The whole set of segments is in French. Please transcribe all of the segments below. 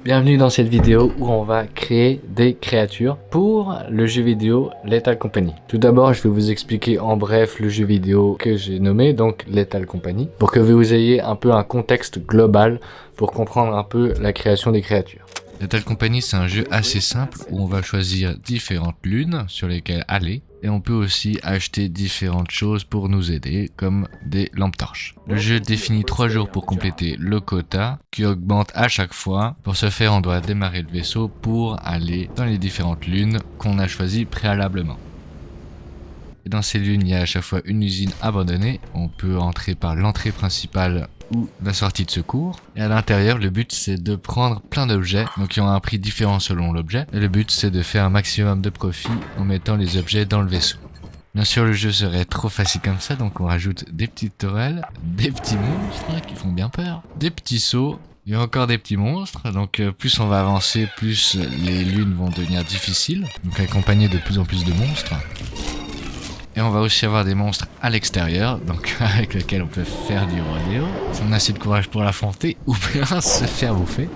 Bienvenue dans cette vidéo où on va créer des créatures pour le jeu vidéo Lethal Company. Tout d'abord, je vais vous expliquer en bref le jeu vidéo que j'ai nommé, donc Lethal Company, pour que vous ayez un peu un contexte global pour comprendre un peu la création des créatures. Lethal Company, c'est un jeu assez simple où on va choisir différentes lunes sur lesquelles aller et on peut aussi acheter différentes choses pour nous aider comme des lampes torches. Le jeu définit 3 jours pour compléter le quota qui augmente à chaque fois. Pour ce faire, on doit démarrer le vaisseau pour aller dans les différentes lunes qu'on a choisies préalablement. Et dans ces lunes, il y a à chaque fois une usine abandonnée. On peut entrer par l'entrée principale ou la sortie de secours. Et à l'intérieur, le but c'est de prendre plein d'objets, donc qui ont un prix différent selon l'objet. Et le but c'est de faire un maximum de profit en mettant les objets dans le vaisseau. Bien sûr, le jeu serait trop facile comme ça, donc on rajoute des petites tourelles, des petits monstres qui font bien peur, des petits sauts. Il y a encore des petits monstres, donc plus on va avancer, plus les lunes vont devenir difficiles, donc accompagnées de plus en plus de monstres. Et on va aussi avoir des monstres à l'extérieur, donc avec lesquels on peut faire du rodéo, si on a assez de courage pour l'affronter, ou bien se faire bouffer.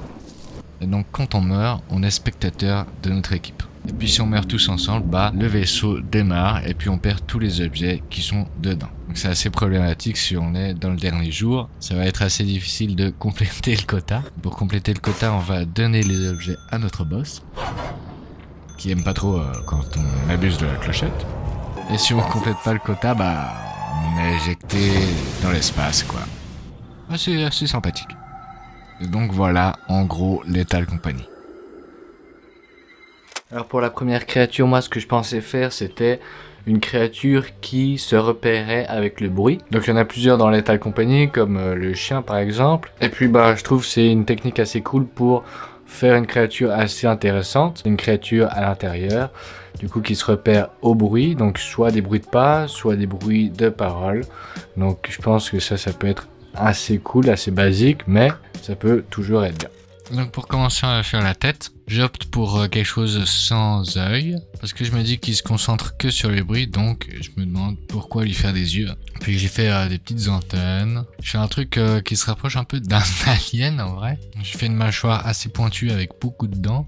Et donc quand on meurt, on est spectateur de notre équipe. Et puis si on meurt tous ensemble, le vaisseau démarre et puis on perd tous les objets qui sont dedans. Donc c'est assez problématique si on est dans le dernier jour, ça va être assez difficile de compléter le quota. Pour compléter le quota, on va donner les objets à notre boss, qui aime pas trop quand on abuse de la clochette. Et si on complète pas le quota, on est éjecté dans l'espace, quoi. C'est assez sympathique. Et donc voilà, en gros, Lethal Company. Alors pour la première créature, moi ce que je pensais faire c'était une créature qui se repérait avec le bruit. Donc il y en a plusieurs dans Lethal Company, comme le chien par exemple. Et puis je trouve que c'est une technique assez cool pour faire une créature assez intéressante. Une créature à l'intérieur, du coup qui se repère au bruit, donc soit des bruits de pas, soit des bruits de paroles. Donc je pense que ça peut être assez cool, assez basique, mais ça peut toujours être bien. Donc pour commencer à faire la tête, j'opte pour quelque chose sans œil, parce que je me dis qu'il se concentre que sur les bruits, donc je me demande pourquoi lui faire des yeux. Puis j'ai fait des petites antennes, je fais un truc qui se rapproche un peu d'un alien en vrai. Je fais une mâchoire assez pointue avec beaucoup de dents.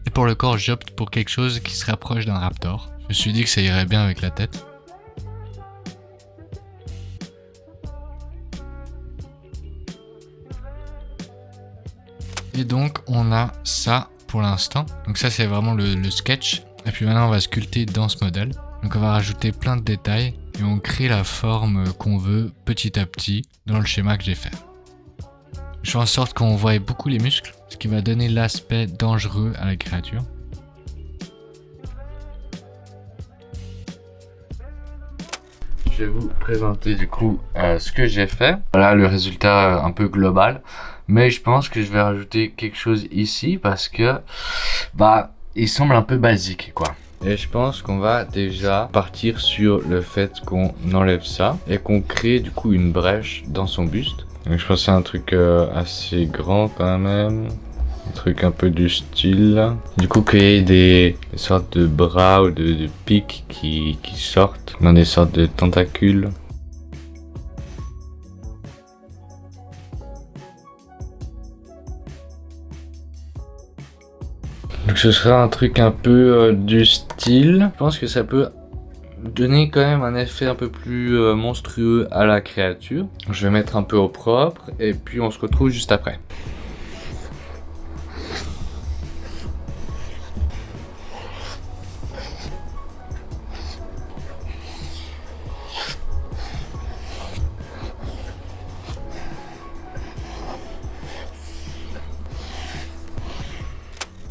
Et pour le corps, j'opte pour quelque chose qui se rapproche d'un raptor. Je me suis dit que ça irait bien avec la tête. Et donc on a ça pour l'instant. Donc ça c'est vraiment le sketch. Et puis maintenant on va sculpter dans ce modèle. Donc on va rajouter plein de détails et on crée la forme qu'on veut petit à petit dans le schéma que j'ai fait. Je fais en sorte qu'on voie beaucoup les muscles, ce qui va donner l'aspect dangereux à la créature. Je vais vous présenter du coup ce que j'ai fait. Voilà le résultat un peu global. Mais je pense que je vais rajouter quelque chose ici parce que il semble un peu basique quoi. Et je pense qu'on va déjà partir sur le fait qu'on enlève ça et qu'on crée du coup une brèche dans son buste. Donc je pense que c'est un truc assez grand quand même. Un truc un peu du style. Du coup créer des sortes de bras ou de pics qui sortent dans des sortes de tentacules. Donc ce sera un truc un peu du style. Je pense que ça peut donner quand même un effet un peu plus monstrueux à la créature. Je vais mettre un peu au propre et puis on se retrouve juste après.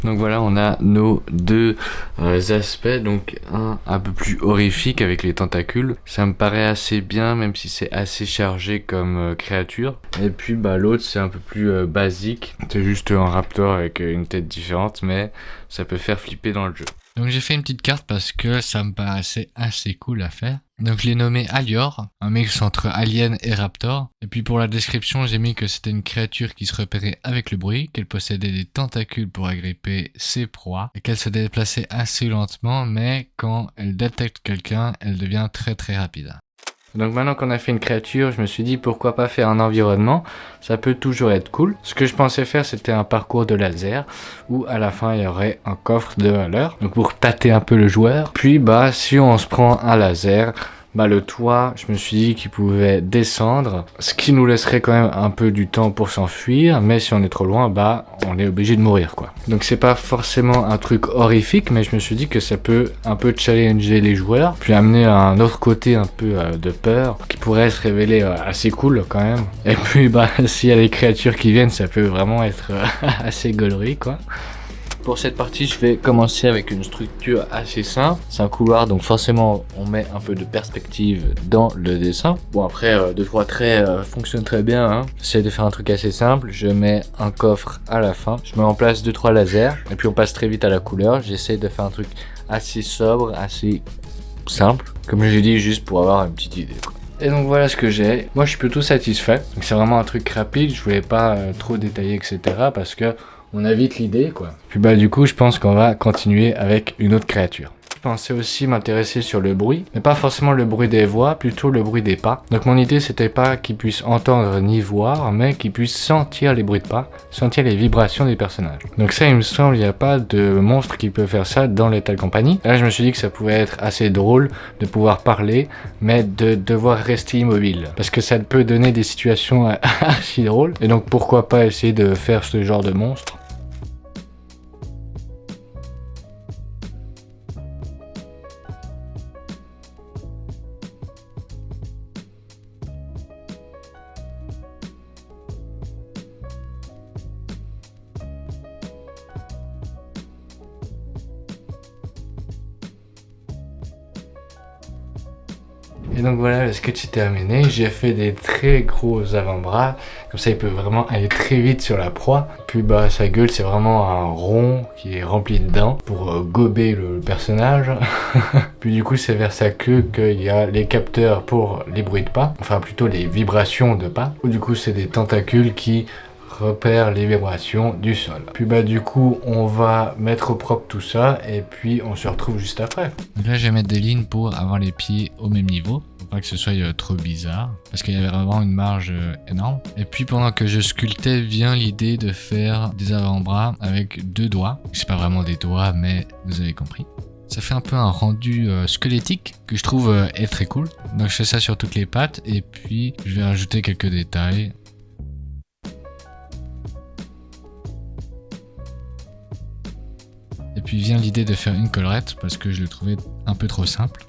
Donc voilà, on a nos deux aspects, donc un peu plus horrifique avec les tentacules. Ça me paraît assez bien, même si c'est assez chargé comme créature. Et puis l'autre c'est un peu plus basique. C'est juste un raptor avec une tête différente, mais ça peut faire flipper dans le jeu. Donc j'ai fait une petite carte parce que ça me paraissait assez cool à faire. Donc je l'ai nommé Alior, un mix entre alien et raptor. Et puis pour la description, j'ai mis que c'était une créature qui se repérait avec le bruit, qu'elle possédait des tentacules pour agripper ses proies, et qu'elle se déplaçait assez lentement, mais quand elle détecte quelqu'un, elle devient très très rapide. Donc maintenant qu'on a fait une créature, je me suis dit pourquoi pas faire un environnement, ça peut toujours être cool. Ce que je pensais faire, c'était un parcours de laser où à la fin il y aurait un coffre de valeur, donc pour tâter un peu le joueur. Puis bah si on se prend un laser, bah le toit, je me suis dit qu'il pouvait descendre, ce qui nous laisserait quand même un peu du temps pour s'enfuir, mais si on est trop loin, bah on est obligé de mourir quoi. Donc c'est pas forcément un truc horrifique, mais je me suis dit que ça peut un peu challenger les joueurs, puis amener à un autre côté un peu de peur, qui pourrait se révéler assez cool quand même. Et puis bah s'il y a des créatures qui viennent, ça peut vraiment être assez gaulerie quoi. Pour cette partie, je vais commencer avec une structure assez simple. C'est un couloir, donc forcément, on met un peu de perspective dans le dessin. Bon, après, 2-3 traits fonctionnent très bien. Hein. J'essaie de faire un truc assez simple. Je mets un coffre à la fin. Je mets en place 2-3 lasers. Et puis, on passe très vite à la couleur. J'essaie de faire un truc assez sobre, assez simple. Comme j'ai dit, juste pour avoir une petite idée, quoi. Et donc voilà ce que j'ai. Moi je suis plutôt satisfait. Donc c'est vraiment un truc rapide. Je voulais pas trop détailler, etc. Parce que on a vite l'idée quoi. Puis bah du coup je pense qu'on va continuer avec une autre créature. Je pensais aussi m'intéresser sur le bruit, mais pas forcément le bruit des voix, plutôt le bruit des pas. Donc mon idée c'était pas qu'ils puissent entendre ni voir, mais qu'ils puissent sentir les bruits de pas, sentir les vibrations des personnages. Donc ça il me semble, il n'y a pas de monstre qui peut faire ça dans Lethal Company. Là je me suis dit que ça pouvait être assez drôle de pouvoir parler, mais de devoir rester immobile. Parce que ça peut donner des situations archi drôles, et donc pourquoi pas essayer de faire ce genre de monstre. Et donc voilà, le sketch est terminé. J'ai fait des très gros avant-bras. Comme ça, il peut vraiment aller très vite sur la proie. Puis bah, sa gueule, c'est vraiment un rond qui est rempli de dents pour gober le personnage. Puis du coup, c'est vers sa queue qu'il y a les capteurs pour les bruits de pas. Enfin, plutôt les vibrations de pas. Ou du coup, c'est des tentacules qui repère les vibrations du sol. Puis bah du coup on va mettre au propre tout ça et puis on se retrouve juste après. Donc là je vais mettre des lignes pour avoir les pieds au même niveau, pour pas que ce soit trop bizarre, parce qu'il y avait vraiment une marge énorme. Et puis pendant que je sculptais vient l'idée de faire des avant-bras avec 2 doigts. C'est pas vraiment des doigts mais vous avez compris. Ça fait un peu un rendu squelettique que je trouve est très cool. Donc je fais ça sur toutes les pattes et puis je vais rajouter quelques détails. Et puis vient l'idée de faire une collerette parce que je le trouvais un peu trop simple.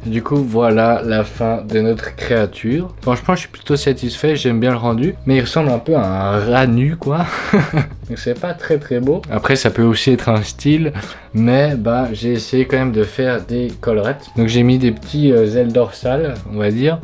Et du coup voilà la fin de notre créature. Franchement je suis plutôt satisfait, j'aime bien le rendu. Mais il ressemble un peu à un rat nu quoi. Donc c'est pas très très beau. Après ça peut aussi être un style. Mais bah j'ai essayé quand même de faire des collerettes. Donc j'ai mis des petits ailes dorsales on va dire.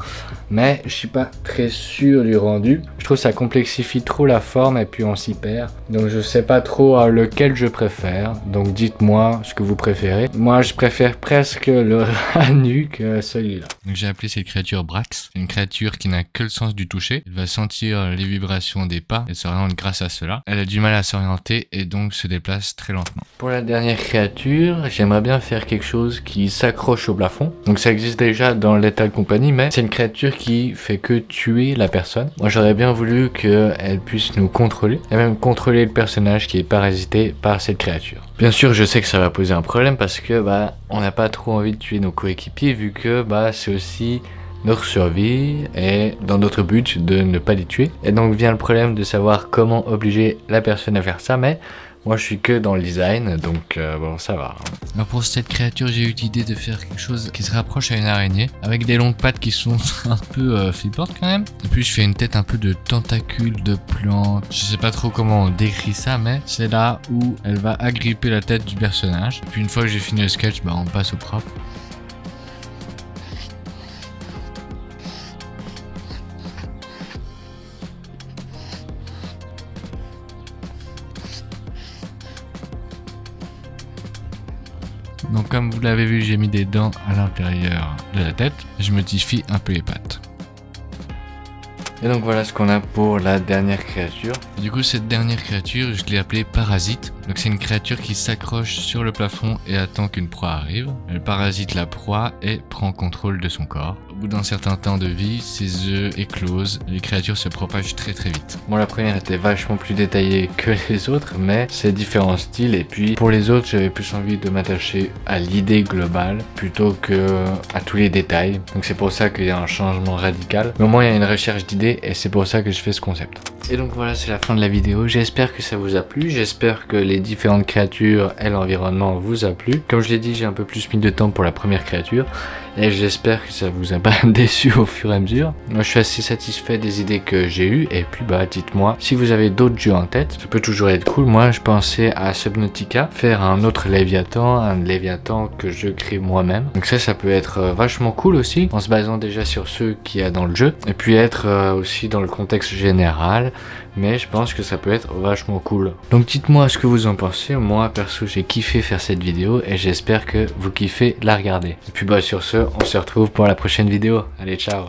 Mais je suis pas très sûr du rendu. Je trouve que ça complexifie trop la forme et puis on s'y perd. Donc je sais pas trop lequel je préfère. Donc dites-moi ce que vous préférez. Moi je préfère presque le rat nu que celui-là. Donc j'ai appelé cette créature Brax. C'est une créature qui n'a que le sens du toucher. Elle va sentir les vibrations des pas et s'oriente grâce à cela. Elle a du mal à s'orienter et donc se déplace très lentement. Pour la dernière créature, j'aimerais bien faire quelque chose qui s'accroche au plafond. Donc ça existe déjà dans Lethal Company, mais c'est une créature qui fait que tuer la personne. Moi j'aurais bien voulu qu'elle puisse nous contrôler et même contrôler le personnage qui est parasité par cette créature. Bien sûr je sais que ça va poser un problème parce que bah on n'a pas trop envie de tuer nos coéquipiers vu que bah c'est aussi notre survie et dans notre but de ne pas les tuer. Et donc vient le problème de savoir comment obliger la personne à faire ça, mais moi je suis que dans le design, donc bon ça va. Alors pour cette créature j'ai eu l'idée de faire quelque chose qui se rapproche à une araignée, avec des longues pattes qui sont un peu flippantes quand même. Et puis je fais une tête un peu de tentacule, de plante, je sais pas trop comment on décrit ça, mais c'est là où elle va agripper la tête du personnage. Et puis une fois que j'ai fini le sketch, bah on passe au propre. Donc comme vous l'avez vu, j'ai mis des dents à l'intérieur de la tête. Je modifie un peu les pattes. Et donc voilà ce qu'on a pour la dernière créature. Du coup cette dernière créature, je l'ai appelée Parasite. Donc c'est une créature qui s'accroche sur le plafond et attend qu'une proie arrive. Elle parasite la proie et prend contrôle de son corps. Au bout d'un certain temps de vie, ses œufs éclosent. Les créatures se propagent très vite. Bon, la première était vachement plus détaillée que les autres, mais c'est différents styles. Et puis pour les autres, j'avais plus envie de m'attacher à l'idée globale plutôt que à tous les détails. Donc c'est pour ça qu'il y a un changement radical. Mais au moins il y a une recherche d'idées et c'est pour ça que je fais ce concept. Et donc voilà, c'est la fin de la vidéo. J'espère que ça vous a plu. J'espère que les différentes créatures et l'environnement vous a plu. Comme je l'ai dit, j'ai un peu plus mis de temps pour la première créature. Et j'espère que ça vous a pas déçu au fur et à mesure. Moi, je suis assez satisfait des idées que j'ai eues. Et puis, bah, dites-moi si vous avez d'autres jeux en tête. Ça peut toujours être cool. Moi, je pensais à Subnautica, faire un autre Léviathan, un Léviathan que je crée moi-même. Donc ça peut être vachement cool aussi, en se basant déjà sur ceux qu'il y a dans le jeu. Et puis être aussi dans le contexte général. Mais je pense que ça peut être vachement cool. Donc dites-moi ce que vous en pensez. Moi perso j'ai kiffé faire cette vidéo et j'espère que vous kiffez la regarder. Et puis bah sur ce, on se retrouve pour la prochaine vidéo. Allez, ciao.